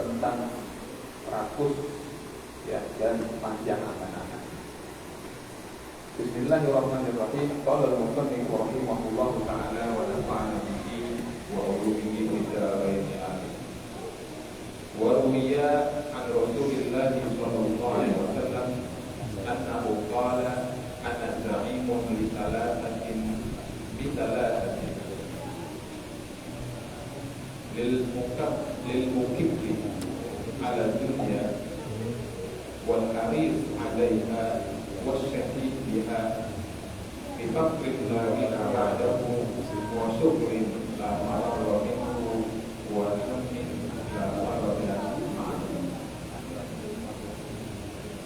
tentang rakus ya, dan panjang akan-akan. Bismillahirrahmanirrahim. Qala al-musannif rahimahullahu ta'ala wa nafa'ana bihi wa ulumihi fid dharain amin. Wa ruwiya an Rasulillah sallallahu alaihi wasallam annahu qala ana za'imun li thalathatin bi thalathatin lil mukibbi ala dunya wal haris 'alaiha wasyahid biha bi faqrin la ghina ba'dahu wa syukrin la marra minhu wa hammin la marra ma'ahu.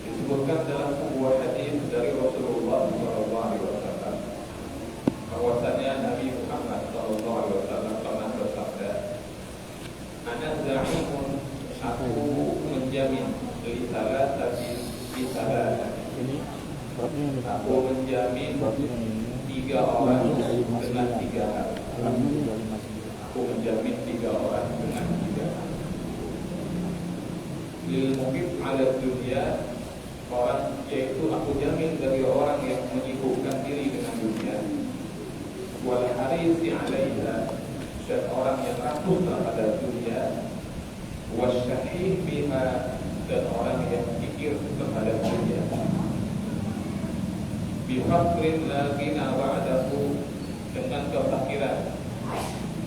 Disebutkan dalam sebuah hadis dari Rasulullah SAW bahwasanya Nabi Muhammad SAW pernah bersabda, "Ana za'imun, aku menjamin li salatati bi salatati." Aku menjamin 3 orang dengan 3 hal. Aku menjamin 3 orang dengan 3 hal. Lil muqim ala dunia, orang, yaitu aku jamin dari orang yang menyibukkan diri dengan dunia. Wal harisi 'alaiha, dan orang yang rakus terhadap dunia. Wasyahih biha, dan orang yang pikir terhadap dunia. Bifakrin la ghina ba'dahu, dengan kefakiran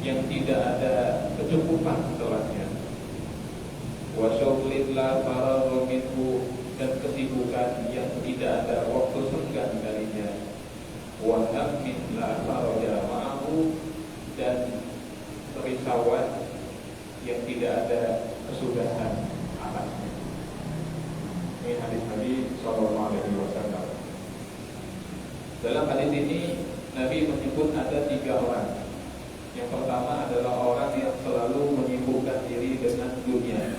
yang tidak ada kecukupan setelahnya. Wa syughlin la faragha minhu, dan kesibukan yang tidak ada waktu senggang darinya. Wa hammin la faraja ma'ahu, dan kerisauan yang tidak ada kesudahan atasnya. Ini hadis Nabi sallallahu alaihi wasallam. Dalam hadis ini Nabi menyebut ada 3 orang. Yang pertama adalah orang yang selalu menyibukkan diri dengan dunia.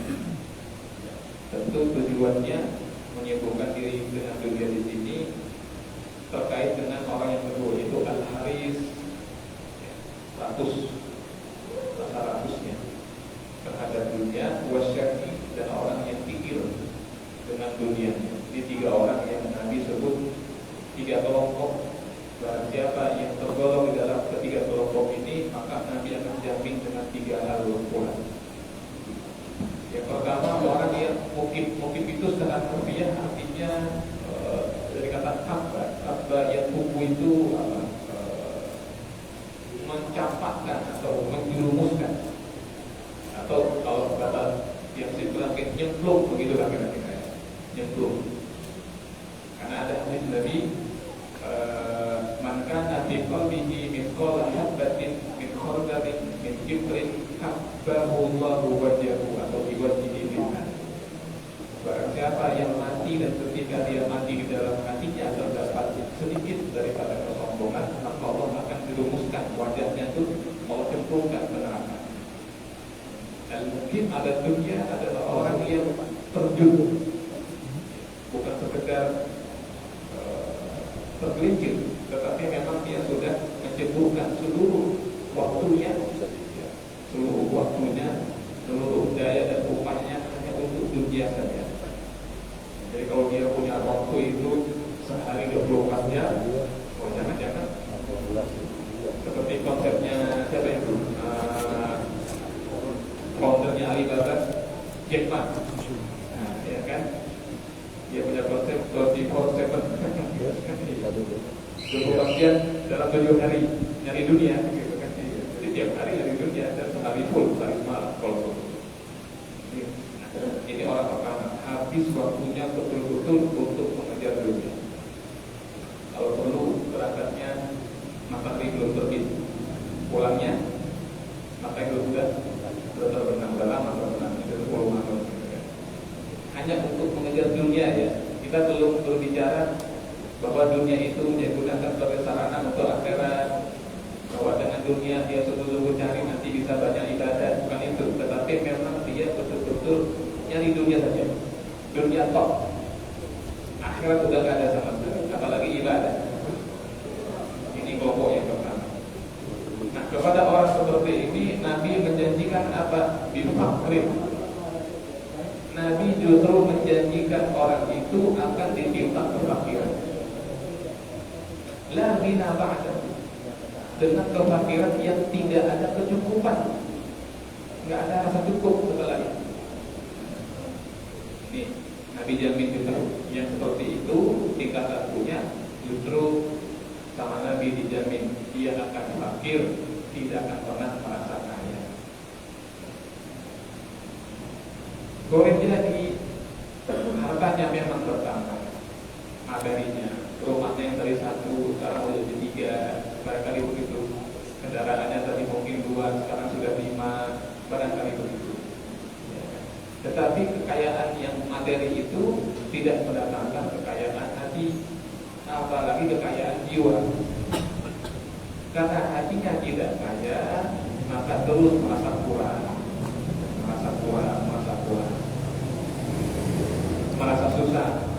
Tentu tujuannya menyibukkan diri dengan dunia di sini terkait dengan orang yang kedua, yaitu al-haris, rakus, rasa rakusnya terhadap dunia, wasyaki, dan orang yang pikir dengan dunia. Ini 3 orang yang Nabi sebut 3 kelompok. Barang siapa yang tergolong di dalam ketiga kelompok ini, maka Nabi akan jamin dengan 3 hal pula. Yang pertama, orang yang mukib itu secara harfiah artinya dari kata kabba yang buku itu mencampakkan atau menjerumuskan, atau kalau kata yang simpelnya nyemplung, begitu kan kira-kira, nyemplung. Karena ada hadis Nabi, man kana fi qalbihi mithqala habatin min khardalin min kibrin habbahu Allahu wajhahu atau biwajhihi minna. Barang siapa yang mati dan ketika dia mati di dalam hatinya terdapat sedikit daripada kesombongan, maka Allah akan dirumuskan wajahnya itu mau cemplungkan ke neraka. Dan mungkin ada dunia adalah orang yang terjun, bukan sekedar tergelincir, tetapi memang dia sudah menceburkan seluruh waktunya, seluruh daya dan upahnya hanya untuk dunia saja. Jadi kalau dia punya waktu itu sehari 24 jam, oh jangan-jangan seperti konsepnya siapa itu? Foundernya Alibaba, Jack Ma. Nah, ya kan? Dia punya konsep 24/7. 24 jam dalam 7 hari nyari dunia, gitu kan? Jadi tiap hari nyari dunia dan sehari full, sehari malam kalau ini orang pertama, habis waktunya betul-betul untuk mengejar dunia. Kalau perlu berangkatnya matahari belum terbit, pulangnya matahari sudah terbenam dalam atau benam itu 10 malam. Hanya untuk mengejar dunia ya. Kita belum berbicara bahwa dunia itu dia gunakan sebagai sarana untuk akhirat, bahwa dengan dunia dia sungguh-sungguh cari nanti bisa banyak ibadah, bukan itu. Tetapi memang dia betul-betul nyari dunia saja, dunia top. Akhirat sudah tidak ada sama sekali, apalagi ibadah. Ini kelompok yang pertama. Nah, kepada orang seperti ini Nabi menjanjikan apa? Bifakrin, Nabi justru menjanjikan orang itu akan ditimpa kefakiran. La ghina ba'da, dengan kefakiran yang tidak ada kecukupan, nggak ada rasa cukup setelah itu. Nih, Nabi jamin juga yang seperti itu tingkah lakunya justru sama Nabi dijamin dia akan fakir, tidak akan pernah merasa kaya. Boleh jadi hartanya memang bertambah, materinya, rumahnya yang dari 1 sekarang sudah jadi 3, barangkali begitu. Kendaraannya tadi mungkin 2, sekarang sudah 5, barangkali begitu. Tetapi kekayaan yang materi itu tidak mendatangkan kekayaan hati, apalagi kekayaan jiwa. Karena hatinya tidak kaya, maka terus merasa kurang, merasa susah.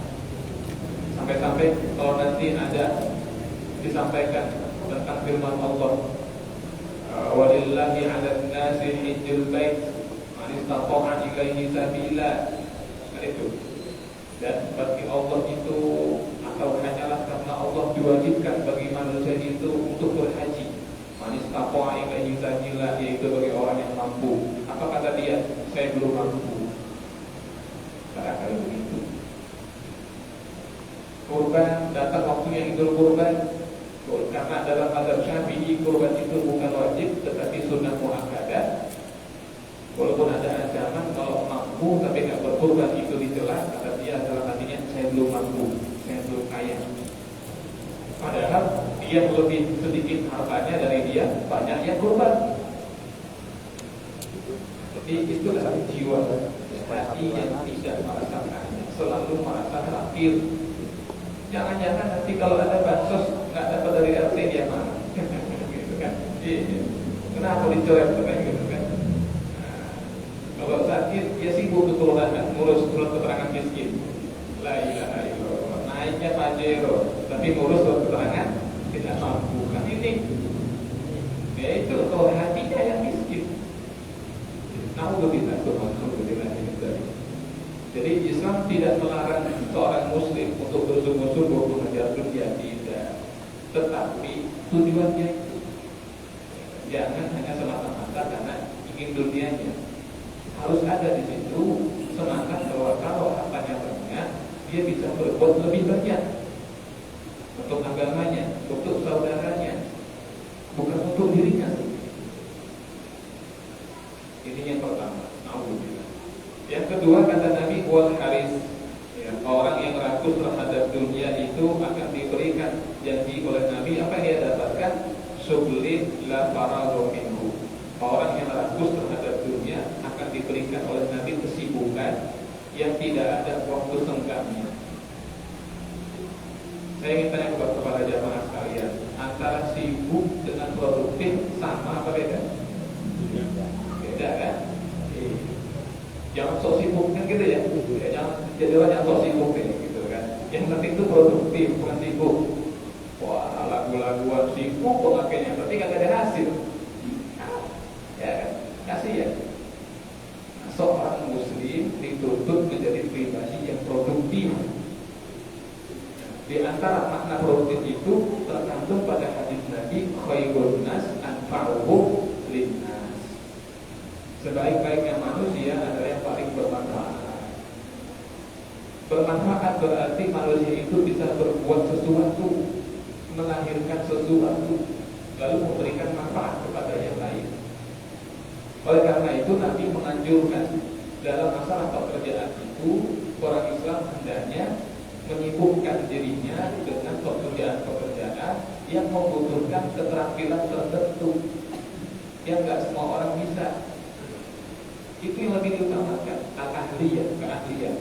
Sampai-sampai kalau nanti ada disampaikan tentang firman Allah, walillahi 'alan nasi hijjul bait man istata'a ilaihi sabila, itu. Dan bagi Allah itu, atau hanyalah karena Allah diwajibkan bagi manusia itu untuk berhaji. Man istata'a ilaihi sabila, yaitu bagi orang yang mampu. Apa kata dia? Saya belum mampu. Barangkali begitu. Kurban, datang waktunya Idul Kurban. Karena dalam mazhab Syafi'i kurban itu bukan wajib tetapi sunnah muakkadah. Walaupun ada ancaman kalau mampu tapi nggak berkurban itu dicela, kata dia dalam hatinya saya belum mampu, saya belum kaya. Padahal dia lebih sedikit hartanya dari dia banyak yang kurban. Jadi itu adalah jiwa hati yang tidak merasa kaya, selalu merasa fakir. Jangan-jangan nanti kalau ada bansos nggak dapat dari RT dia mana? Gitu kan? Kenapa dicoret kayak gitu kan? Kalau sakit dia sibuk betul banget ngurus surat keterangan miskin. La ilaha illallah. Naiknya Pajero, tapi ngurus surat keterangan tidak mampu. Kan ini, ya itu kalau hatinya yang miskin. Nauzubillah, subhanallah. Jadi Islam tidak melarang seorang Muslim untuk bersungguh-sungguh mengejar dunia, tidak. Tetapi tujuannya itu jangan hanya semata-mata karena ingin dunianya. Harus ada di situ semangat bahwa kalau hartanya banyak, dia bisa berbuat lebih banyak untuk agamanya, untuk saudaranya, bukan untuk dirinya. Ini yang pertama. Alhamdulillah. Yang kedua kata Nabi wal haris, ya, orang yang rakus terhadap dunia itu akan diberikan janji oleh Nabi apa yang dia dapatkan, sublin la faragha minhu. Orang yang rakus terhadap dunia akan diberikan oleh Nabi kesibukan yang tidak ada waktu senggangnya. Saya ingin tanya kepada jamaah sekalian, antara sibuk dengan produktif sama apa beda? Beda kan? Jangan sok sibuk kan gitu ya. Jangan jadi orang yang sok sibuk gitu kan. Yang penting itu produktif, bukan sibuk. Wah, lagu-laguan sibuk pemakainya, tapi nggak ada hasil. Ya kan? Kasih ya. Seorang Muslim dituntut menjadi pribadi yang produktif. Di antara makna produktif itu tergantung pada hadis Nabi, khairun nas anfa'uhum linnas. Sebaik-baiknya manusia adalah yang paling bermanfaat. Bermanfaat berarti manusia itu bisa berbuat sesuatu, melahirkan sesuatu, lalu memberikan manfaat kepada yang lain. Oleh karena itu Nabi menganjurkan dalam masalah pekerjaan itu orang Islam hendaknya menyibukkan dirinya dengan pekerjaan-pekerjaan yang membutuhkan keterampilan tertentu yang nggak semua orang bisa. Itu yang lebih diutamakan, al-ahliyah, keahlian.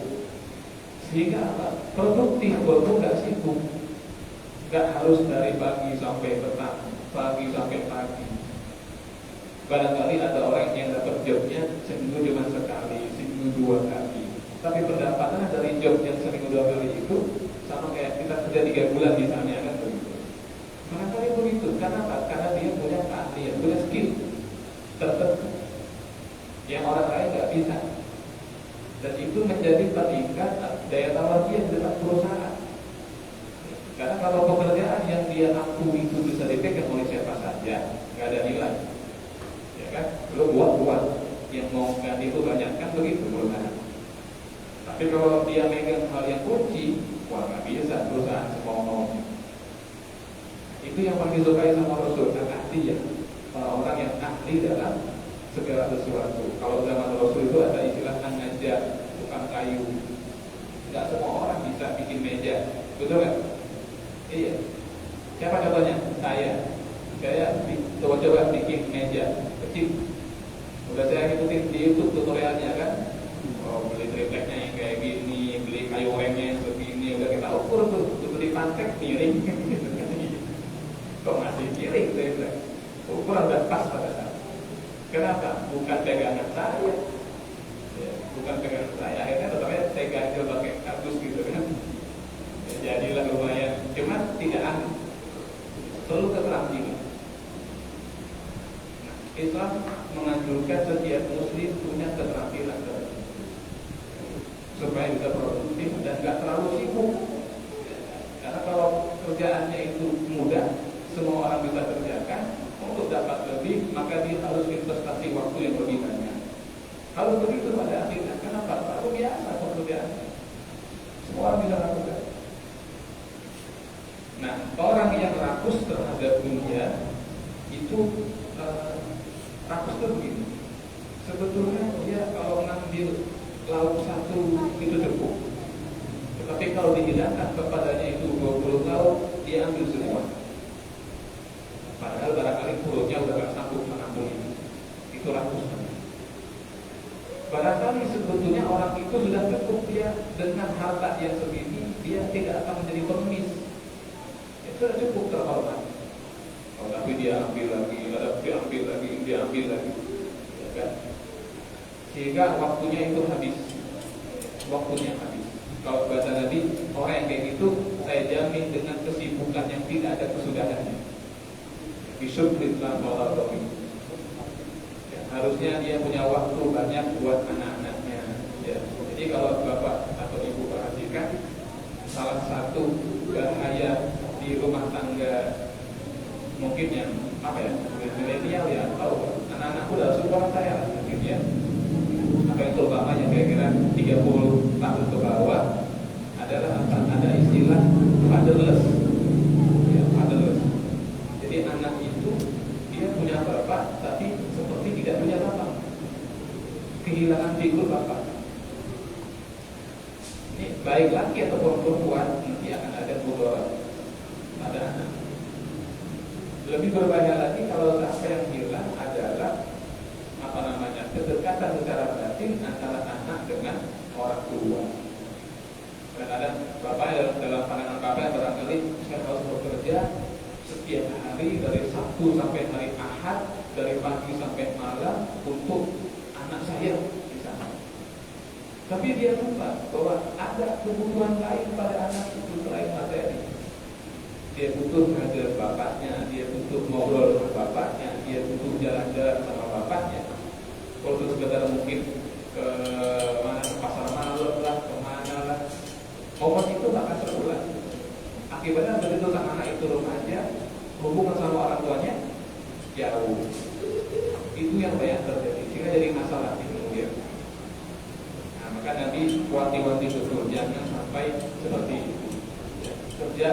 Sehingga apa? Produktif, walaupun nggak sibuk. Nggak harus dari pagi sampai petang, pagi sampai pagi. Barangkali ada orang yang dapat jobnya seminggu cuma sekali, seminggu 2 kali. Tapi pendapatan dari job yang seminggu 2 kali itu sama kayak kita kerja 3 bulan misalnya kan begitu. Barangkali begitu. Karena apa? Karena dia punya keahlian, punya skill tertentu yang orang lain nggak bisa. dan itu menjadi terikat daya tawar dia dengan perusahaan. Karena kalau pekerjaan yang dia akui itu bisa dipegang oleh siapa saja, nggak ada nilai, ya kan? Lo buat yang mau ganti itu banyak kan begitu perusahaan. Tapi kalau dia megang hal yang kunci, wah nggak bisa perusahaan semau-maunya. Itu yang paling disukai sama Rasul, ahli ya, orang-orang yang ahli dalam segala sesuatu. Kalau zaman Rasul itu ada istilah an-najjar, tukang kayu. Nggak semua orang bisa bikin meja, betul nggak? Iya. Siapa contohnya? Saya coba bikin meja kecil. Udah saya ikutin di YouTube tutorialnya kan. Oh, beli tripleknya yang kayak gini, beli kayu remnya yang begini, udah kita ukur tuh, beli pantek miring. Kok masih miring triplek? Ukuran udah pas pada saat. Kenapa? Bukan pegangan saya. Ya, bukan pegangan saya. Akhirnya tetapnya saya ganjel pakai kardus gitu kan. Ya, jadilah lumayan. Cuma tidak aneh. Selalu keterampilan. Nah, Islam menganjurkan setiap muslim punya keterampilan supaya bisa produktif dan nggak terlalu sibuk. Karena kalau kerjaannya itu mudah, semua orang bisa kerjakan. Untuk dapat lebih, maka dia harus investasi waktu yang lebih banyak. Kalau begitu pada akhirnya, kenapa? Terlalu biasa pekerjaannya. Semua orang bisa lakukan. Nah, orang yang rakus terhadap dunia itu rakus itu begini. Sebetulnya dia kalau ngambil lauk satu itu cukup. Tetapi kalau dihidangkan kepadanya itu 20 lauk, dia ambil semua. Padahal barangkali perutnya udah gak sanggup menampung itu rakus. Barangkali sebetulnya orang itu sudah cukup dia dengan harta yang segini, dia tidak akan menjadi pengemis. Itu sudah cukup terhormat. Oh, tapi dia ambil lagi, dia ambil lagi, ya kan? Sehingga waktunya itu habis. Waktunya habis. Kalau bahasa Nabi, orang yang kayak gitu, saya jamin dengan kesibukan yang tidak ada kesudahannya. Bisyukrillah waladhi. Ya, harusnya dia punya waktu banyak buat anak-anaknya. Ya. Jadi kalau bapak atau ibu perhatikan, salah satu bahaya di rumah tangga mungkin yang milenial ya, tahu anak-anak udah support saya mungkin ya. Apa yang terutama yang kira-kira 30 tahun ke bawah adalah ada istilah fatherless. Ya, fatherless. Jadi anak itu dia punya bapak tapi seperti tidak punya bapak, kehilangan figur bapak. Ini baik laki ataupun perempuan nanti akan ada mudarat pada anak. Lebih berbahaya lagi kalau sampai yang hilang adalah kedekatan secara batin antara anak dengan orang tua. Kadang-kadang bapak dalam pandangan bapak barangkali saya harus bekerja setiap hari dari Sabtu sampai hari Ahad, dari pagi sampai malam untuk anak saya di sana. Tapi dia lupa bahwa ada kebutuhan lain pada anak itu selain materi. Dia butuh mengajar bapaknya, dia butuh ngobrol dengan bapaknya, dia butuh jalan-jalan sama bapaknya. Kalau itu sekedar mungkin ke mana, ke pasar malam lah, kemana lah, momen itu akan terulang. Akibatnya begitu sang anak itu remaja, hubungan sama orang tuanya jauh. Itu yang banyak terjadi, sehingga jadi masalah di kemudian. Nah, maka Nabi wanti-wanti betul, jangan sampai seperti itu. Kerja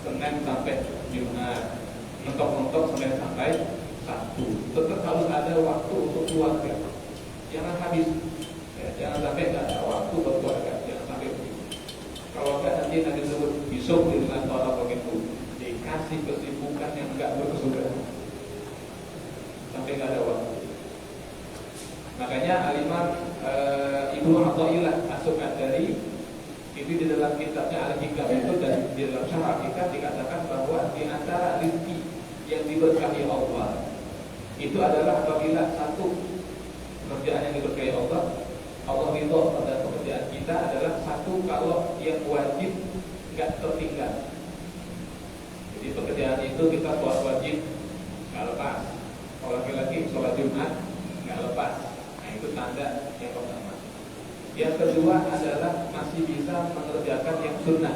Senin sampai Jumat, mentok-mentok sampai Sabtu. Tetap harus ada waktu untuk keluarga. Jangan habis, ya, jangan sampai nggak ada waktu buat keluarga. Jangan sampai begitu. Kalau nggak nanti disebut besok dengan orang begitu, dikasih kesibukan yang nggak berkesudahan, sampai nggak ada waktu. Makanya Al-Imam Ibnu Athaillah As-Sukandari itu di dalam kitabnya Al-Hikam itu dan di dalam syarah kitab dikatakan bahwa di antara rezeki yang diberkahi Allah itu adalah apabila satu pekerjaan yang diberkahi Allah ridho pada pekerjaan kita adalah satu kalau yang wajib nggak tertinggal. Jadi pekerjaan itu kita sholat wajib nggak lepas. Kalau laki-laki sholat Jumat nggak lepas. Nah itu tanda yang pertama. Yang kedua adalah masih bisa mengerjakan yang sunnah.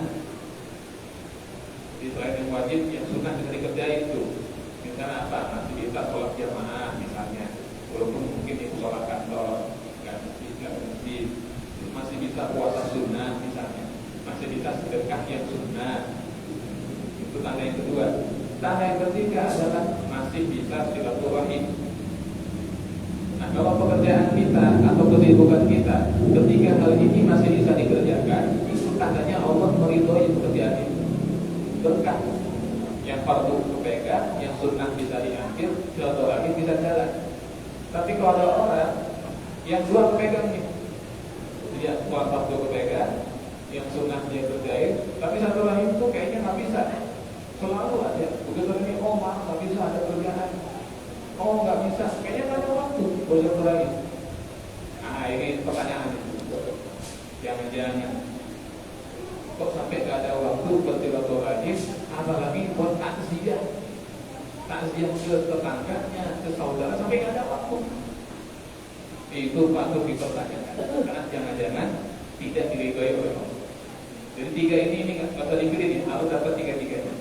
Di selain yang wajib, yang sunnah bisa dikerjain itu. Misalnya apa? Masih bisa sholat jamaah misalnya, walaupun mungkin itu sholat kantor, nggak mesti. Masih bisa puasa sunnah misalnya, masih bisa sedekah yang sunnah. Itu tanda yang kedua. Tanda yang ketiga adalah masih bisa silaturahim. Nah, kalau pekerjaan kita atau kesibukan kita ketika hal ini masih bisa dikerjakan, itu tandanya Allah meridhoi pekerjaan itu. Berkah. Yang fardu kepegang, yang sunnah bisa diambil, silaturahim bisa jalan. Tapi kalau ada orang yang dua kepegang nih, dia fardu kepegang, yang sunnah dia kerjain, tapi silaturahim itu kayaknya nggak bisa. Selalu aja, begitu ini nggak bisa ada kerjaan. Oh nggak bisa, kayaknya nggak ada waktu bersilaturahim. Nah ini pertanyaan jangan-jangan kok sampai nggak ada waktu bersilaturahim, apalagi buat takziah ke tetangganya, ke saudara, sampai nggak ada waktu. Itu patut dipertanyakan, karena jangan-jangan tidak diridhoi oleh Allah. Jadi tiga ini nggak usah dipilih, harus dapat tiga-tiganya.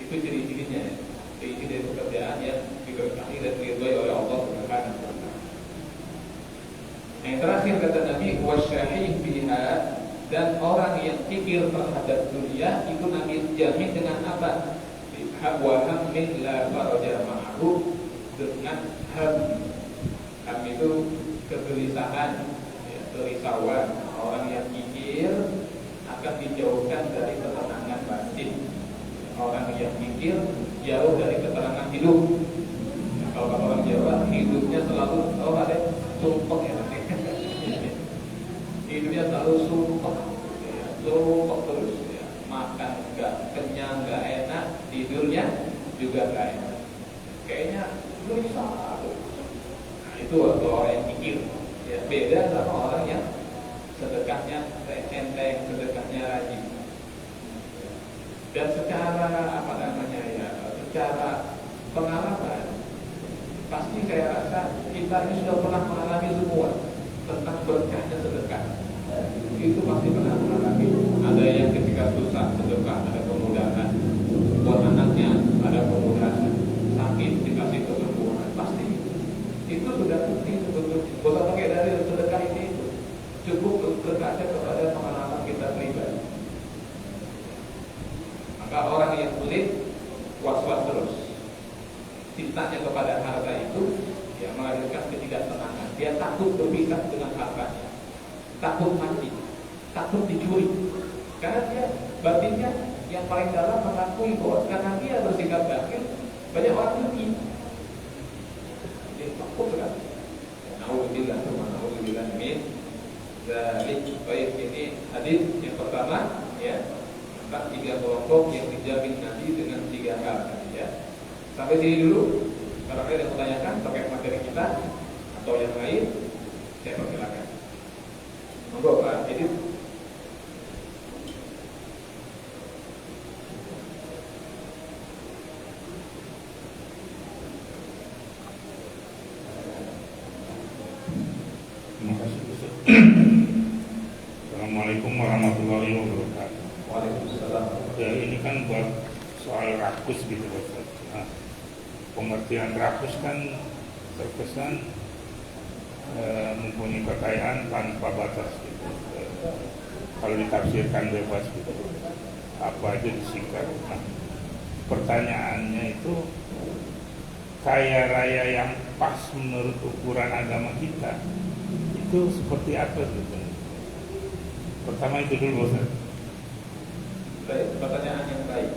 Itu ciri-cirinya, ciri dari pekerjaan yang diberkahi dan diridhoi oleh Allah Subhanahu wa taala. Yang terakhir kata Nabi, wasyahih biha, dan orang yang pikir terhadap dunia itu Nabi jamin dengan apa? Wa hammin la faraja ma'ahu, dengan ham itu kegelisahan, ya, kerisauan. Orang yang pikir akan dijauhkan dari ketenangan batin. Orang yang mikir jauh dari keterangan hidup. Nah, kalau kata orang Jawa, hidupnya selalu ada sumpek ya. Hidupnya selalu sumpek, ya, sumpek terus. Ya. Makan nggak kenyang, nggak enak, tidurnya juga nggak enak. Kayaknya gelisah. Nah, itu orang yang mikir. Ya, beda sama orang yang sedekahnya enteng, sedekahnya rajin. Dan secara secara pengalaman, pasti saya rasa kita ini sudah pernah mengalami semua tentang berkahnya sedekah. Itu pasti pernah mengalami. Ada yang ketika susah sedekah ada kemudahan, buat anaknya ada kemudahan, sakit dikasih kesembuhan, pasti itu sudah bukti sebetulnya. Bukan pakai dari sedekah ini itu cukup berkaca kepada pengalaman kita pribadi. Maka orang yang sulit was-was terus, cintanya kepada harta itu ya melahirkan ketidaktenangan. Dia takut berpisah dengan hartanya, takut mati, takut dicuri. Karena dia batinnya yang paling dalam mengakui bahwa karena dia bersikap bakhil, banyak orang rugi. Dia takut kan? Nauzubillah min dzalik. Baik, ini hadis yang pertama ya. Tentang tiga kelompok yang dijamin Nabi dengan tiga hal ya. Sampai sini dulu. Kalau ada yang menanyakan terkait materi kita atau yang lain, saya persilakan. Monggo Pak Edit. Terima kasih Ustaz. Assalamualaikum warahmatullahi wabarakatuh. Waalaikumsalam. Ya, ini kan buat soal rakus gitu Ustaz. Nah, pengertian rakus kan terkesan mempunyai kekayaan tanpa batas gitu. Kalau ditafsirkan bebas gitu, apa aja disingkat. Nah, pertanyaannya itu kaya raya yang pas menurut ukuran agama kita itu seperti apa gitu? Pertama itu dulu Ustaz. Baik, pertanyaan yang baik.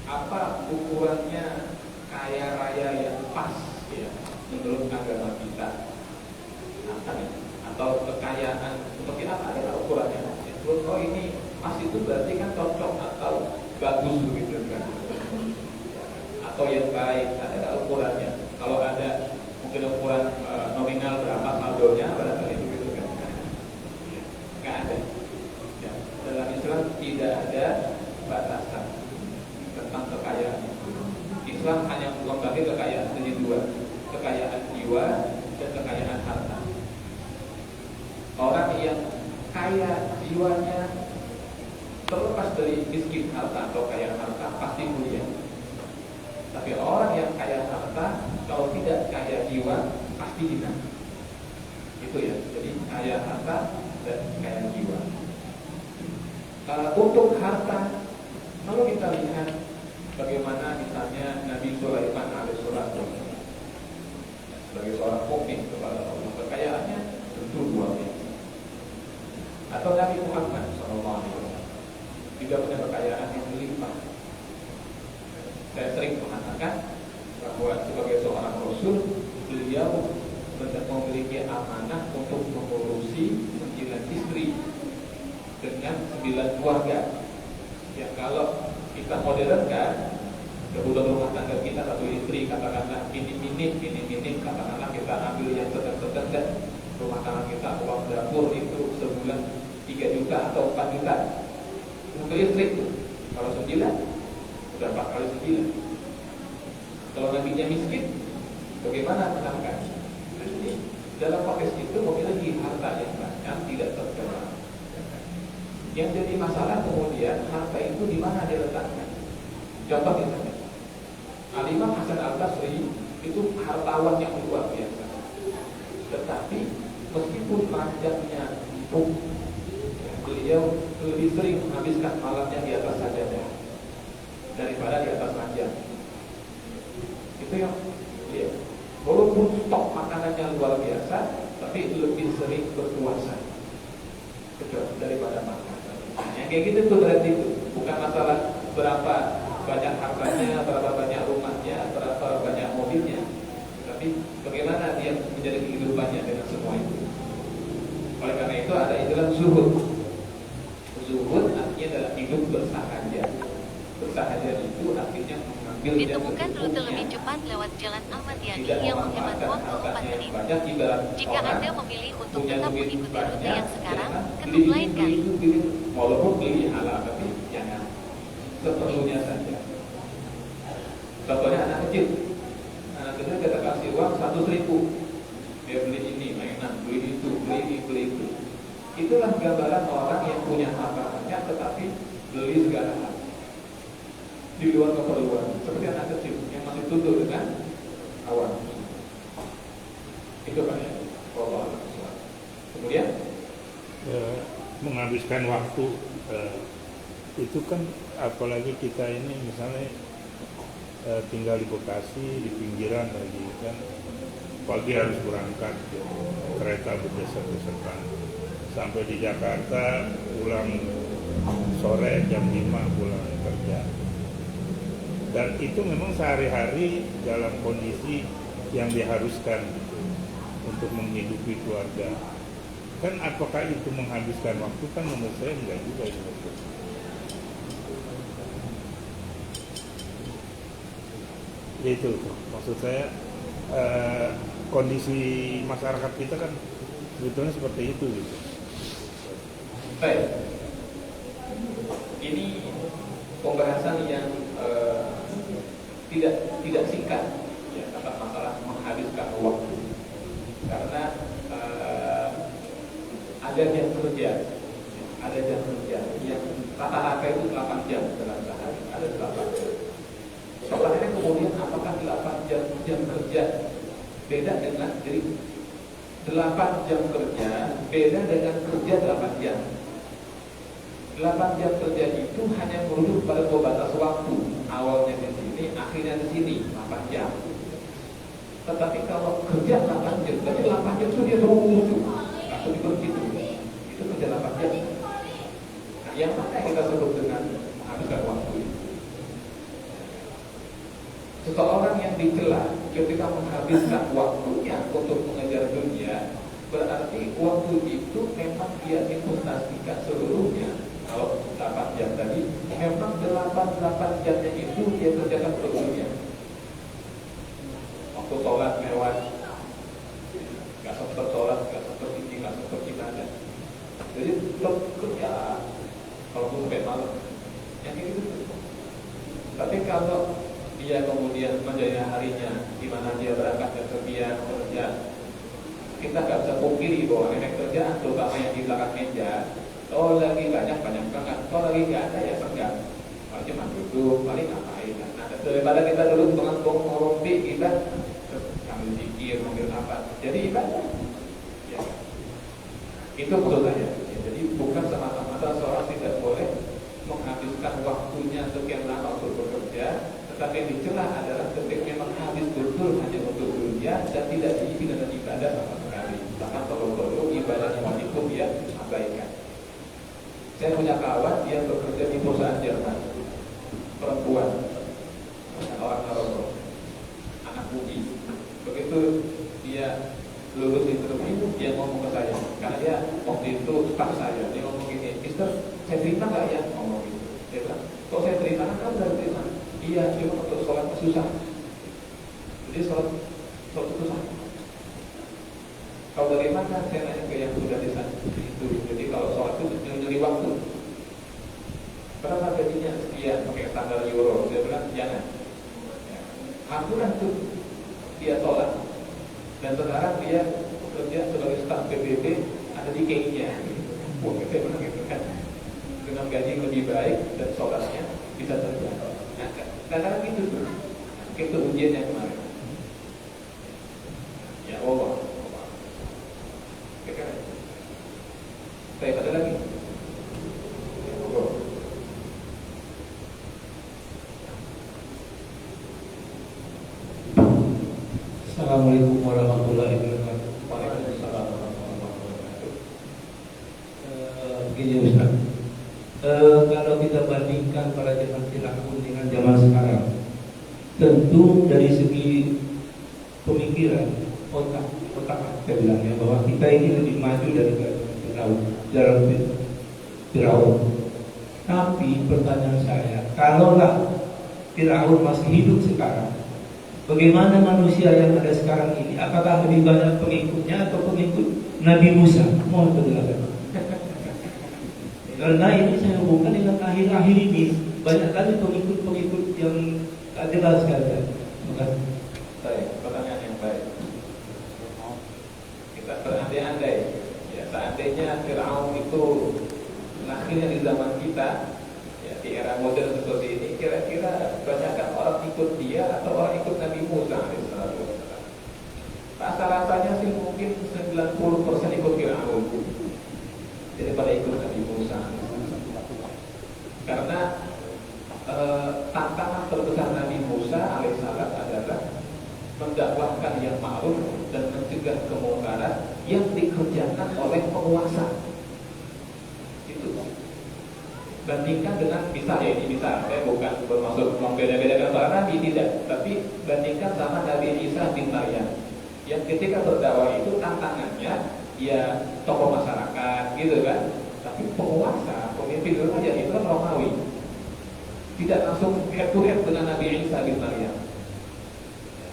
Apa ukurannya kaya raya yang pas ya menurut agama kita? Atau kekayaan seperti apa ada ukurannya? Oh ini pas itu berarti kan cocok atau bagus begitu kan? Atau yang baik ada ukurannya? Kalau ada mungkin ukuran nominal berapa saldonya barangkali begitu kan? Nggak ada. Ya, dalam Islam tidak ada batasan tentang kekayaan. Islam hanya membagi kekayaan menjadi dua, kekayaan jiwa dan kekayaan harta. kaya jiwanya, terlepas dari miskin harta atau kaya harta, pasti mulia. Tapi orang yang kaya harta, kalau tidak kaya jiwa, pasti hina. Itu ya, jadi kaya harta dan kaya jiwa. Untuk harta, kalau kita lihat bagaimana misalnya Nabi Sulaiman alaihissalam sebagai seorang mukmin kepada Allah, kekayaannya tentu luar biasa. Atau Nabi Muhammad SAW juga punya kekayaan yang berlimpah. Saya sering mengatakan bahwa sebagai seorang Rasul, beliau memiliki amanah untuk mengurusi 9 istri dengan 9 keluarga. Yang kalau kita modernkan, kebutuhan rumah tangga kita satu istri, katakanlah minim, katakanlah kita ambil yang sedang-sedang, rumah tangga kita uang dapur itu sebulan 3 juta atau 4 juta untuk istri itu. Kalau 9, udah 4 kali 9. Kalau nabinya miskin, bagaimana menangkan? Jadi dalam konteks itu memiliki harta yang banyak tidak terkenal. Yang jadi masalah kemudian harta itu di mana diletakkan. Contoh misalnya, Al-Imam Hasan Al-Basri itu hartawan yang luar biasa. Tetapi meskipun panjangnya hidup, beliau lebih sering menghabiskan malamnya di atas sajadah daripada di atas ranjang. Itu yang beliau. Walaupun stok makanannya luar biasa, tapi lebih sering berpuasa daripada makan. Yang kayak gitu tuh berarti itu bukan masalah berapa banyak hartanya, berapa banyak rumahnya, berapa banyak mobilnya, tapi bagaimana dia menjadi kehidupannya dengan semua itu. Oleh karena itu ada istilah zuhud. Zuhud artinya adalah hidup bersahaja. Bersahaja itu artinya mengambil ditemukan rute lebih cepat lewat Jalan Ahmad Yani yang menghemat waktu 4 menit. Jika Anda memilih untuk tetap mengikuti rute yang sekarang, ketuk lain kali. Walaupun beli halal, tapi jangan seperlunya saja. Contohnya anak kecil kita kasih uang 100.000, dia beli ini, mainan, beli itu, beli itu. Itulah gambaran orang yang punya harta banyak tetapi beli segala hal di luar keperluan, seperti anak kecil yang masih tunduk dengan awan. Itu kan ya. Kemudian menghabiskan waktu itu kan, apalagi kita ini misalnya tinggal di Bekasi, di pinggiran lagi kan, pagi harus berangkat kereta berdesak-desakan sampai di Jakarta, pulang sore jam 5 pulang kerja. Dan itu memang sehari-hari dalam kondisi yang diharuskan gitu, untuk menghidupi keluarga. Kan apakah itu menghabiskan waktu? Kan menurut saya enggak juga itu. Itu maksud saya, kondisi masyarakat kita kan sebetulnya seperti itu gitu. Baik, ini pembahasan yang tidak singkat ya, tentang masalah menghabiskan waktu, karena ada jam kerja yang rata-rata itu 8 jam dalam sehari, ada 8 jam. Soalnya kemudian apakah 8 jam kerja beda dengan, jadi 8 jam kerja beda dengan kerja 8 jam. 8 jam kerja itu hanya merujuk pada 2 batas waktu, awalnya di sini, akhirnya di sini, 8 jam. Tetapi kalau kerja 8 jam, berarti 8 jam itu dia terus langsung begitu. Itu kerja 8 jam. Nah, yang mana kita sebut dengan menghabiskan waktu itu? Seseorang yang dicela ketika menghabiskan waktunya untuk mengejar dunia, berarti waktu itu memang dia investasikan seluruhnya. Kalau 8 jam tadi, memang 8 jamnya itu dia kerjakan untuk dunia. Waktu sholat lewat, gak sempat sholat, gak sempat ini, gak sempat ibadah. Jadi tetap kerja, kalau sampai malam, yang kayak gitu. Tapi kalau dia kemudian menjadi harinya, di mana dia berangkat ke kerja, kita nggak bisa pungkiri bahwa efek kerjaan terutama yang di belakang meja, kalau lagi banyak banget, kalau lagi nggak ada ya senggang, kalau cuma duduk paling ngapain. Nah, daripada kita duduk dengan ngomongin kita sambil zikir, sambil apa, jadi ibadah. Ya. Itu menurut saya. Ya, jadi bukan semata-mata seorang tidak boleh menghabiskan waktunya sekian lama untuk bekerja, tetapi yang dicela adalah ketika memang habis betul hanya untuk dunia dan tidak diisi dengan ibadah sama sekali. Bahkan perlu ibadah yang wajib pun dia abaikan. Saya punya kawan, dia bekerja di perusahaan Jerman, perempuan, orang Maroko, anak budi. Begitu dia lulus interview, dia ngomong ke saya, karena dia waktu itu staff saya, dia ngomong gini, Mister, saya terima nggak ya? Ngomong gitu. Dia bilang, kalau saya terima, kan udah terima. Iya, cuma untuk sholat susah. Jadi sholat susah. Kalau dari mana? Saya nanya ke yang sudah di sana. Itu. Jadi kalau sholat itu nyuri waktu. Berapa gajinya? Sekian, pakai standar euro. Dia bilang jangan. Alhamdulillah tuh dia sholat. Dan sekarang dia bekerja sebagai staf PBB ada di Kenya. Wah, saya bilang gitu kan. Dengan gaji yang lebih baik dan sholatnya bisa terjangkau. Nah, kadang-kadang gitu tuh. Itu ujiannya kemarin. Ya Allah. Baik, ada lagi? Ya Allah. Assalamualaikum warahmatullahi wabarakatuh. Waalaikumsalam warahmatullahi wabarakatuh. Begini Ustaz, kalau kita bandingkan pada zaman Fir'aun dengan zaman sekarang, tentu dari segi pemikiran, otak saya bilang ya, bahwa kita ini lebih maju dari Fir'aun. Tapi pertanyaan saya, kalaulah Fir'aun masih hidup sekarang, bagaimana manusia yang ada sekarang ini? Apakah lebih banyak pengikutnya atau pengikut Nabi Musa? Mohon penjelasan. Karena ini saya hubungkan dengan akhir-akhir ini banyak kali pengikut-pengikut yang tak jelas sekali. Baik, pertanyaan yang baik. Kita berandai-andai, ya seandainya Fir'aun itu lahirnya di zaman kita, ya di era modern seperti ini, kira-kira banyakkan orang ikut dia atau orang ikut Nabi Musa alaihissalam? Rasa-rasanya sih mungkin 90% ikut Fir'aun daripada ikut Nabi Musa. Karena tantangan terbesar Nabi Musa alaihissalam adalah mendakwahkan yang ma'ruf dan mencegah kemungkaran yang dikerjakan oleh penguasa. Itu. Bandingkan dengan misalnya ini misal, saya bukan bermaksud membeda-bedakan para nabi, tidak, tapi bandingkan sama Nabi Isa bin Maryam yang ketika berdakwah itu tantangannya ya tokoh masyarakat gitu kan, tapi penguasa, pemimpin raja itu kan Romawi, tidak langsung head to head dengan Nabi Isa bin Maryam.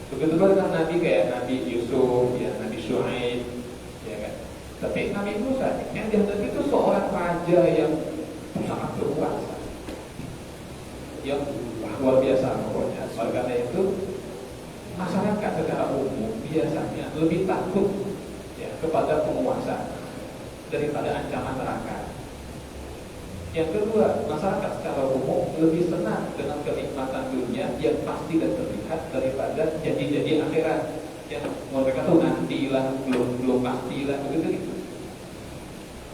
Begitu juga dengan Nabi kayak Nabi Yusuf, ya Nabi Syuaib, ya kan. Tapi Nabi Musa yang dihadapi itu seorang raja yang sangat berkuasa, yang luar biasa pokoknya. Oleh karena itu masyarakat secara umum biasanya lebih takut ya kepada penguasa daripada ancaman neraka. Yang kedua, masyarakat secara umum lebih senang dengan kenikmatan dunia yang pasti dan terlihat daripada janji-janji akhirat yang mereka tuh nantilah, belum pastilah, begitu.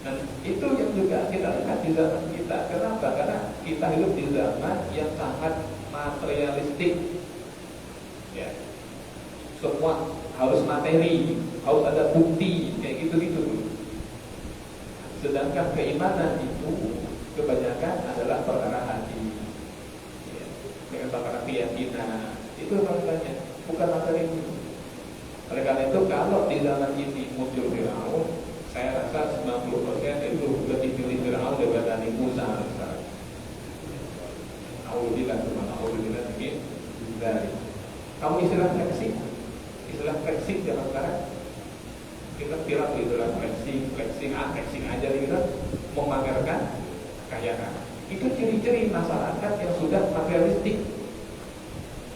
Dan itu yang juga kita lihat di zaman kita. Kenapa? Karena kita hidup di zaman yang sangat materialistik. Ya, semua harus materi, harus ada bukti, kayak gitu-gitu. Sedangkan keimanan itu kebanyakan adalah perkara hati, ya, dengan perkara keyakinan. Itu makanya bukan materi. Oleh karena itu kalau di zaman ini muncul Fir'aun, saya rasa 90% itu lebih pilih Fir'aun daripada Nabi Musa. Alhamdulillah, alhamdulillah ini dari kamu istilah flexing zaman sekarang kita kira istilah flexing aja kita memamerkan kekayaan. Itu ciri-ciri masyarakat yang sudah materialistik.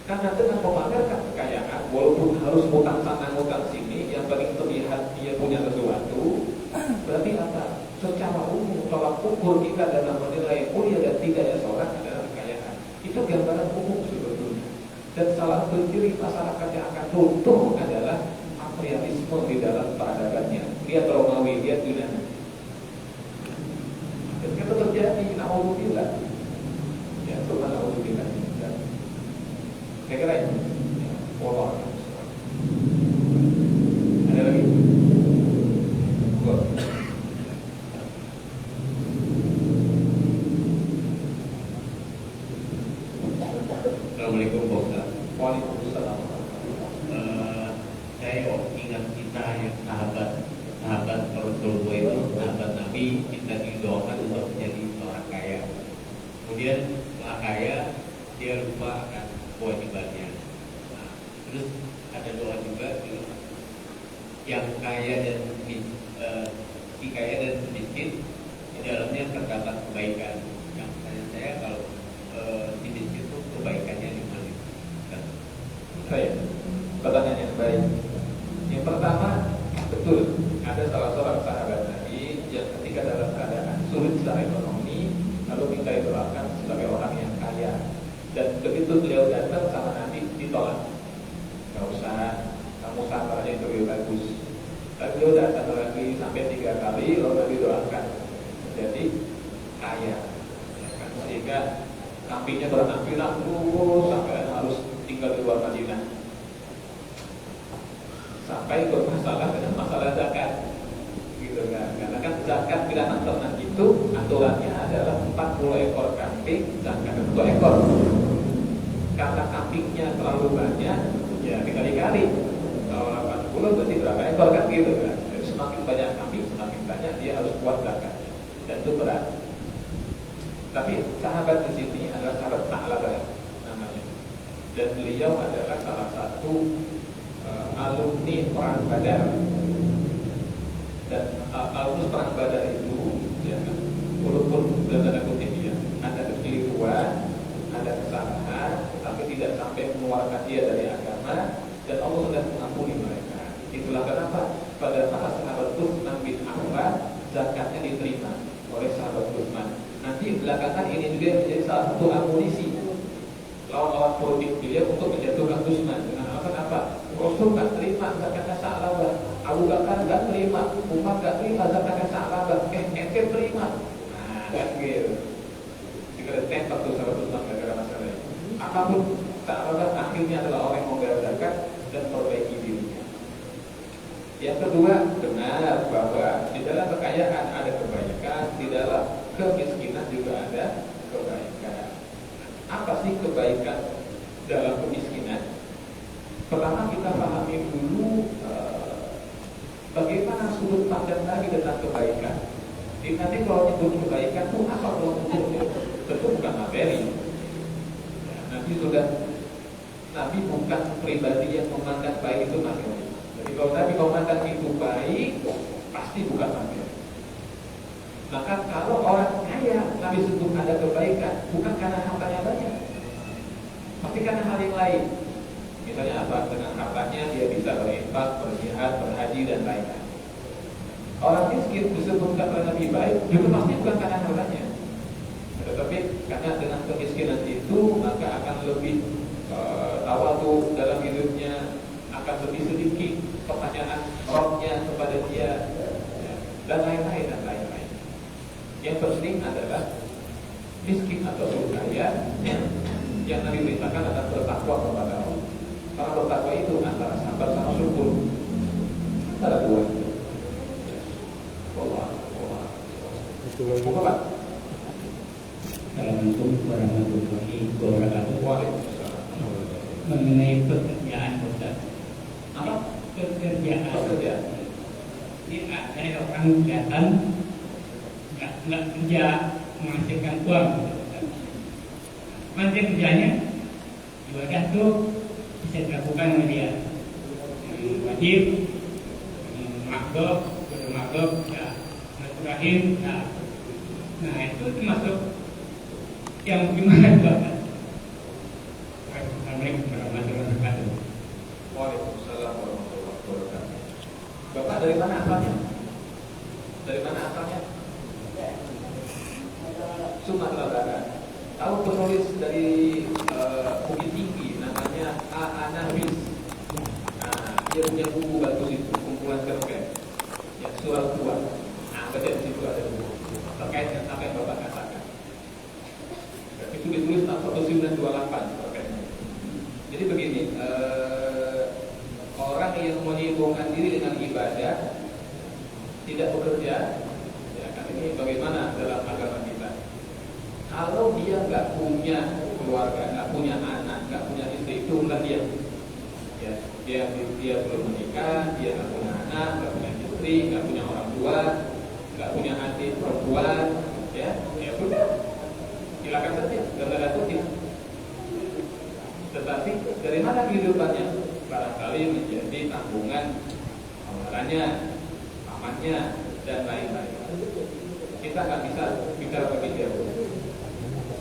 Karena dengan memamerkan kekayaan, walaupun harus ngutang sana ngutang sini, yang paling terlihat dia punya sesuatu, berarti apa? Secara umum, tolak ukur kita dalam menilai mulia dan tidaknya seorang adalah kekayaan. Itu gambaran umum sebetulnya. Dan salah satu ciri masyarakat yang akan runtuh adalah materialisme di dalam peradabannya. Lihat Romawi, lihat Yunani. Dan itu terjadi, na'udzubillah. Ya, cuma na'udzubillah. Saya kira itu. Allah. Ada lagi? Assalamualaikum Pak Ustaz. Waalaikumsalam. Saya ingat kita yang sahabat Rasulullah itu, sahabat Nabi, kita didoakan untuk menjadi orang kaya. Kemudian setelah kaya, dia lupa akan kewajibannya. Nah, terus ada doa juga yang kaya dan si kaya dan miskin di dalamnya terdapat kebaikan. Yang saya kalau si miskin itu kebaikannya di mana? Baik, pertanyaan yang baik. Yang pertama, betul, ada salah seorang sahabat Nabi yang ketika dalam keadaan sulit secara ekonomi, lalu minta didoakan sebagai orang yang kaya. Dan begitu beliau datang sama Nabi, ditolak. Gak usah, kamu sabar aja, itu lebih bagus. Lalu beliau datang lagi sampai 3 kali, lalu Nabi doakan jadi kaya. Sehingga kambingnya beranak-pinak terus sampai harus tinggal di luar Madinah. Sampai bermasalah dengan masalah zakat, gitu kan? Karena kan zakat binatang ternak itu aturannya adalah 40 ekor kambing, zakat 1 ekor. Karena kambingnya terlalu banyak, ya dikali-kali. Kalau 80 berarti berapa ekor kan gitu kan? Jadi semakin banyak kambing, semakin banyak dia harus buat zakat, dan itu berat. Tapi sahabat di sini adalah sahabat Ta'labah namanya, dan beliau adalah salah satu alumni perang Badar. Dan alumni perang Badar itu, ya, walaupun dalam tanda kutip ya, ada kekeliruan, ada kesalahan, tapi tidak sampai mengeluarkan dia dari agama, dan Allah sudah mengampuni mereka. Itulah kenapa pada saat sahabat Utsman bin Affan zakatnya diterima oleh sahabat Utsman. Nanti belakangan ini juga menjadi salah satu amunisi lawan-lawan politik beliau untuk menjatuhkan Utsman dengan alasan apa? Rasul tak terima zakatnya Sa'labah, Abu Bakar tak terima, Umar tak terima zakatnya Sa'labah, ente terima. Nah, kan gitu. Jika tembak tuh sahabat Utsman gara-gara masalah ini. Apapun Sa'labah akhirnya adalah orang yang membayar zakat dan perbaiki dirinya. Yang kedua, benar bahwa di dalam kekayaan ada kebaikan, di dalam kemiskinan juga ada kebaikan. Apa sih kebaikan dalam kemiskinan? Pertama kita pahami dulu bagaimana sudut pandang Nabi tentang kebaikan. Jadi nanti kalau nyebut kebaikan itu apa kalau nyebutnya? Tentu bukan materi. Ya, Nabi bukan pribadi yang memandang baik itu materi. Jadi kalau Nabi memandang itu baik, pasti bukan materi. Maka kalau orang kaya, Nabi sebut ada kebaikan, bukan karena hartanya banyak, tapi karena hal yang lain. Misalnya apa? Dengan hartanya dia bisa berinfak, berjihad, berhaji dan lain-lain. Orang miskin disebutkan oleh Nabi baik, juga pasti bukan karena hartanya, tetapi karena dengan kemiskinan itu maka akan lebih tawadu dalam hidupnya, akan lebih sedikit pertanyaan rohnya kepada dia, dan lain-lain dan lain-lain. Yang penting adalah miskin atau kaya yang Nabi perintahkan adalah bertakwa kepada Allah. Karena bertakwa itu antara sabar sama syukur, antara dua itu. Pak. Assalamualaikum warahmatullahi wabarakatuh. Mengenai pekerjaan Ustaz. Apa? Pekerjaan. Ini ada orang datang nggak kerja menghasilkan uang. Nanti kerjanya ibadah tuh bisa dilakukan oleh dia. Wajib, makdoh, ya, rahim, ya. Nah itu termasuk yang gimana Bapak? Assalamualaikum. Bapak dari mana asalnya? Dari mana asalnya? Sumatera Barat. Tahu penulis dari Bukit Tinggi namanya A. Nafis. Nah, dia punya buku bagus itu, kumpulan cerpen, ya, surat tua. Nah, baca di situ ada buku terkait dengan apa yang Bapak katakan. Itu ditulis tahun 1928 cerpennya. Jadi begini, orang yang menyibukkan diri dengan ibadah, tidak bekerja, ya kan, ini bagaimana dalam agama kita? Kalau dia nggak punya keluarga, nggak punya anak, nggak punya istri, itu bukan dia. Ya, dia belum menikah, dia nggak punya anak, nggak punya istri, nggak punya orang tua, nggak punya adik perempuan, ya sudah, silakan saja, nggak ada kutip. Tetapi dari mana kehidupannya? Barangkali menjadi tanggungan pengeluarannya, pamannya, dan lain-lain. Kita nggak bisa bicara begitu,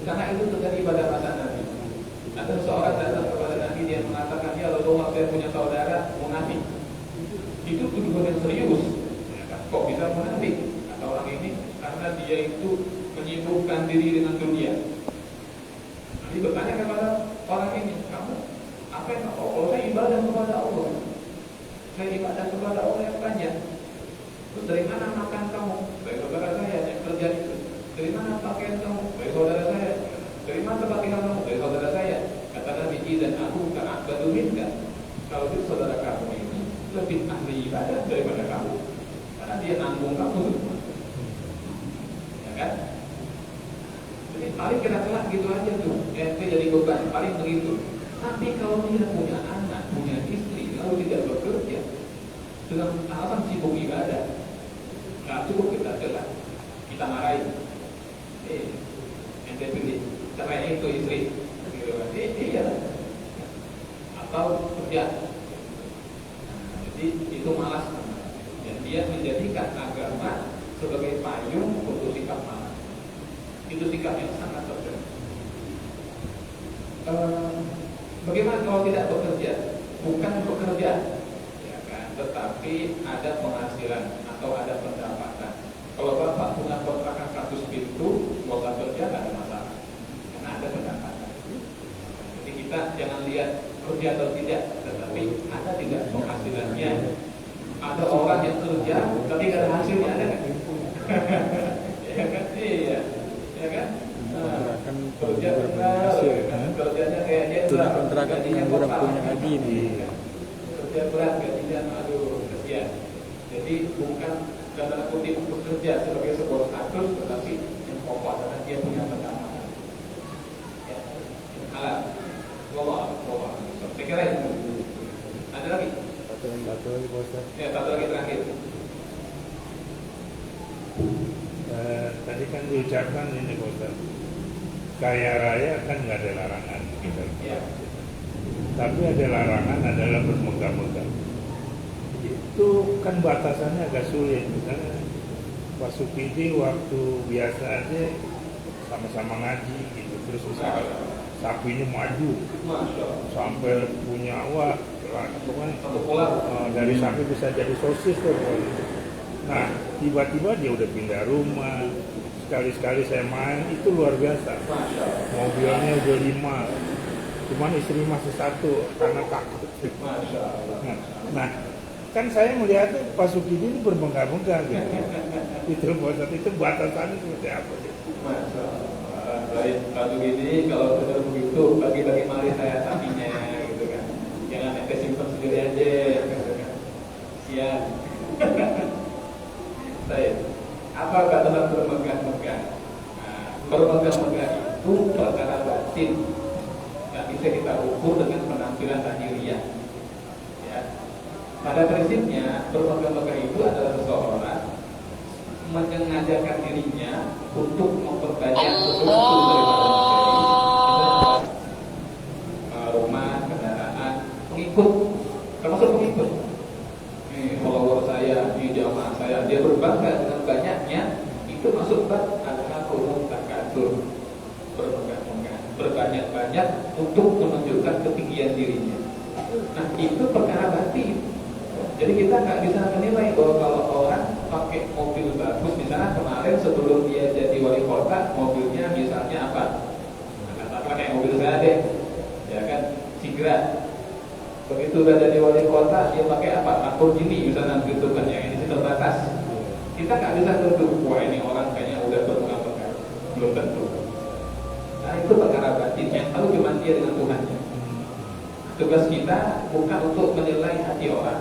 karena itu terjadi pada masa Nabi. Ada seorang datang kepada Nabi, dia mengatakan, ya Rasulullah, saya punya saudara munafik. Itu tuduhan yang serius. Ya kan? Kok bisa munafik? Kata orang ini, karena dia itu menyibukkan diri dengan dunia. Nabi bertanya kepada orang ini, kamu apa yang kau? Kalau saya ibadah kepada Allah, saya ibadah kepada Allah yang banyak. Terus dari mana makan kamu? Dari saudara saya yang kerja itu. Dari mana pakaian kamu? Dari saudara saya. Dari mana tempat tinggal kamu? Dari saudara saya. Kata Nabi, dan aku bukan akbadu minka. Kalau itu saudara kamu ini lebih ahli ibadah daripada kamu, karena dia nanggung kamu semua. Ya kan? Jadi paling kira-kira gitu aja tuh. Ente jadi beban, paling begitu. Tapi kalau dia punya anak, punya istri, lalu tidak bekerja dengan alasan sibuk ibadah, nggak cukup kita celah, kita marahin. Ente pilih, cerai itu istri, gitu kan? Iya. Atau kerja. Nah, jadi itu malas. Dan dia menjadikan agama sebagai payung untuk sikap malas. Itu sikap yang sangat terjadi. Bagaimana kalau tidak bekerja? Bukan bekerja, ya kan? Tetapi ada penghasilan atau ada pendapatan. Kalau Bapak punya kontrakan 100 pintu, nggak usah kerja, nggak ada masalah, karena ada pendapatan. Jadi kita jangan lihat kerja atau tidak, tetapi ada tidak penghasilannya. Ada orang yang kerja tapi nggak ada hasilnya, ada nggak? Ya kan? Iya, ya kan? Kerja berat, kerjanya kayaknya punya kontrakan yang kurang punya lagi nih. Kerja berat, gajinya aduh kesian. Jadi bukan dalam tanda kutip bekerja sebagai sebuah status, tetapi yang pokok adalah dia punya pendapatan. Ya, alat, Allah. Saya kira itu. Ada lagi? Satu lagi Pak. Ya, satu lagi terakhir. Tadi kan diucapkan ini Pak, kaya raya kan nggak ada larangan kita. Ya. Tapi ada larangan adalah bermegah-megah. Itu kan batasannya agak sulit. Misalnya Pak Sukidi waktu biasa aja sama-sama ngaji gitu, terus sapinya maju sampai punya dari sapi bisa jadi sosis tuh. Nah tiba-tiba dia udah pindah rumah. Sekali-sekali saya main itu luar biasa. Mobilnya udah 5, cuman istri masih 1 karena takut. Nah kan saya melihat Pak Sukidi ini berbangga-bangga gitu. Itu batasannya seperti apa gitu. Baik, Pak Sukidi kalau sudah begitu bagi-bagi mari saya sapinya gitu kan. Jangan ente simpan sendiri aja gitu kan. Sian. Baik. Apa kata bermegah-megah? Nah, bermegah-megah itu perkara batin. Tidak bisa kita ukur dengan penampilan lahiriah. Ya. Pada prinsipnya bermegah-megah itu adalah seseorang menyengajakan dirinya untuk memperbanyak sesuatu daripada materi, rumah, kendaraan, pengikut, termasuk pengikut. Follower saya, di jamaah saya, dia berbangga dengan banyaknya, itu masuk bab adalah ulum takatsur, bermegah-megah, berbanyak-banyak untuk menunjukkan ketinggian dirinya. Nah itu perkara batin. Jadi kita nggak bisa menilai bahwa kalau orang pakai mobil bagus, misalnya kemarin sebelum dia jadi wali kota, mobilnya misalnya apa? Katakanlah kayak mobil saya deh, ya kan, Sigra. Begitu udah jadi wali kota, dia pakai apa? Lamborghini misalnya gitu kan, yang ini terbatas. Kita nggak bisa tentu, wah ini orang kayaknya udah berpengaruh, belum tentu. Nah itu perkara batin yang tahu cuma dia dengan Tuhannya. Tugas kita bukan untuk menilai hati orang.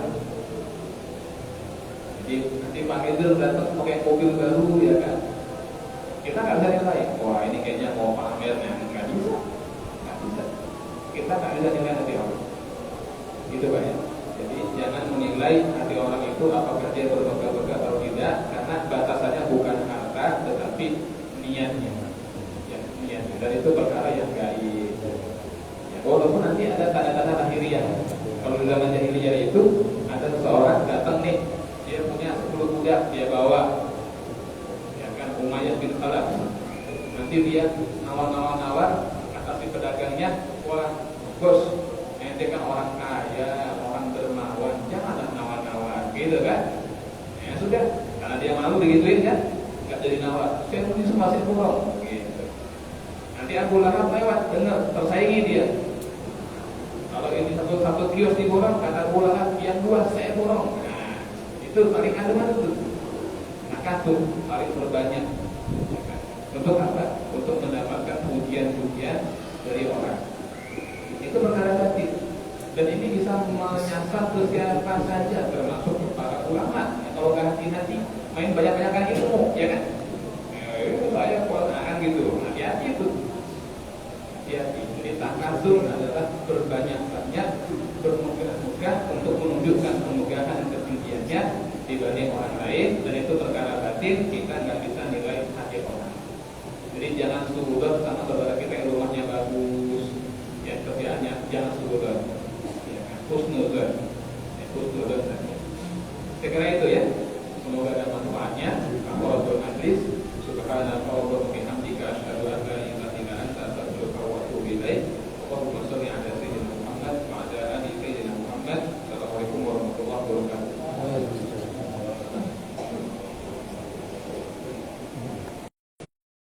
Jadi nanti Pak Rizal datang pakai mobil baru, ya kan? Kita nggak bisa nilai. Wah ini kayaknya mau pamernya, nggak bisa. Nggak bisa. Kita nggak bisa nilai hati orang. Gitu Pak ya. Jadi jangan menilai hati orang itu apakah dia bermegah-megah atau tidak, karena batasannya bukan harta, tetapi niatnya. Ya, niatnya. Dan itu perkara yang gaib. Ya, walaupun nanti ada tanda-tanda lahiriah. Kalau di zaman jahiliyah itu ada seseorang datang nih, dia punya 10 budak, dia bawa, ya kan, Umayyah bin Khalaf. Nanti dia nawar-nawar, kata si pedagangnya, wah bos, ente kan orang kaya, orang dermawan, janganlah nawar-nawar, gitu kan? Ya sudah, karena dia malu digituin kan, nggak jadi nawar. Saya punya semasih burung, gitu. Nanti Abu Lahab lewat, dengar, tersaingi dia. Kalau ini satu kios di burung, kata Abu Lahab, yang 2 saya burung. Itu paling aduan itu. Maka tuh paling berbanyak. Untuk apa? Untuk mendapatkan pujian-pujian dari orang. Itu perkara batin. Dan ini bisa menyasar ke siapa saja, termasuk para ulama. Ya, kalau nggak hati-hati, main banyak-banyakan ilmu, ya kan? Itu saya kuasaan gitu. Hati-hati itu. Hati-hati. Jadi takasur adalah berbanyak-banyak, bermegah-megah untuk menunjukkan kemegahan dan ketinggiannya dibanding orang lain, dan itu perkara batin, kita nggak bisa nilai hati orang. Jadi jangan suudon sama saudara kita yang rumahnya bagus, ya kerjaannya, jangan suudon, ya kan, husnudon, husnudon saja. Saya kira itu ya, semoga ada manfaatnya. Aku Abdul Aziz, subhanallah.